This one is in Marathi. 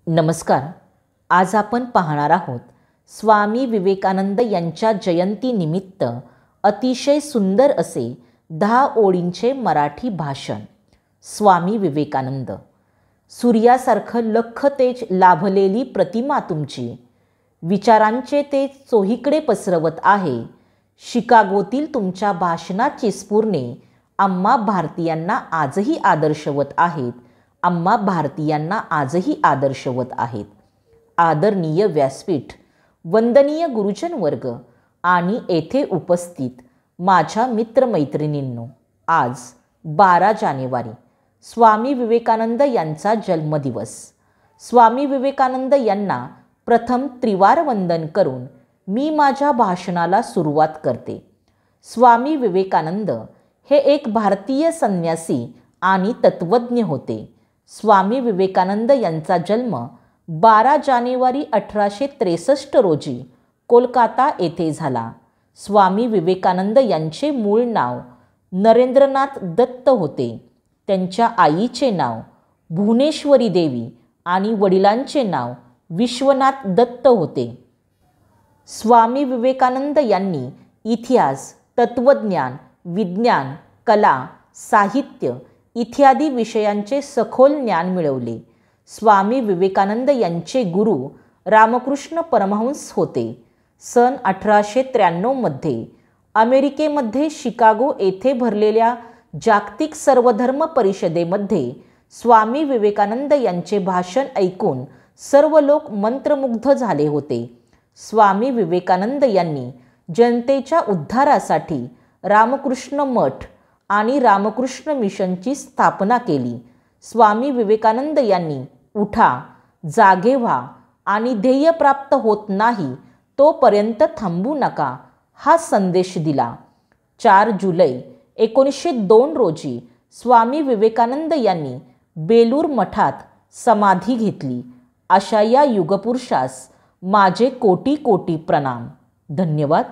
नमस्कार. आज आपण पाहणार आहोत स्वामी विवेकानंद यांच्या जयंतीनिमित्त अतिशय सुंदर असे 10 ओळींचे मराठी भाषण. स्वामी विवेकानंद. सूर्यासारखं लख्ख तेज लाभलेली प्रतिमा तुमची, विचारांचे ते चोहीकडे पसरवत आहे. शिकागोतील तुमच्या भाषणाची स्फुरणे आम्हा भारतीयांना आजही आदर्शवत आहेत. आम्हा भारतीयांना आजही आदर्शवत आहेत. आदरणीय व्यासपीठ, वंदनीय गुरुजन वर्ग आणि येथे उपस्थित माझ्या मित्रमैत्रिणींनो, आज 12 जानेवारी स्वामी विवेकानंद यांचा जन्मदिवस. स्वामी विवेकानंद यांना प्रथम त्रिवार वंदन करून मी माझ्या भाषणाला सुरुवात करते. स्वामी विवेकानंद हे एक भारतीय संन्यासी आणि तत्त्वज्ञ होते. स्वामी विवेकानंद यांचा जन्म 12 जानेवारी 1863 रोजी कोलकाता येथे झाला. स्वामी विवेकानंद यांचे मूळ नाव नरेंद्रनाथ दत्त होते. त्यांच्या आईचे नाव भुवनेश्वरी देवी आणि वडिलांचे नाव विश्वनाथ दत्त होते. स्वामी विवेकानंद यांनी इतिहास, तत्त्वज्ञान, विज्ञान, कला, साहित्य इत्यादी विषयांचे सखोल ज्ञान मिळवले. स्वामी विवेकानंद यांचे गुरु रामकृष्ण परमहंस होते. सन 1893 मध्ये अमेरिकेमध्ये शिकागो येथे भरलेल्या जागतिक सर्वधर्म परिषदेमध्ये स्वामी विवेकानंद यांचे भाषण ऐकून सर्व लोक मंत्रमुग्ध झाले होते. स्वामी विवेकानंद यांनी जनतेच्या उद्धारासाठी रामकृष्ण मठ आणि रामकृष्ण मिशनची स्थापना केली. स्वामी विवेकानंद यांनी उठा, जागे व्हा आणि ध्येय प्राप्त होत नाही तोपर्यंत थांबू नका हा संदेश दिला. 4 जुलै 1902 रोजी स्वामी विवेकानंद यांनी बेलूर मठात समाधी घेतली. अशा या युगपुरुषास माझे कोटी कोटी प्रणाम. धन्यवाद.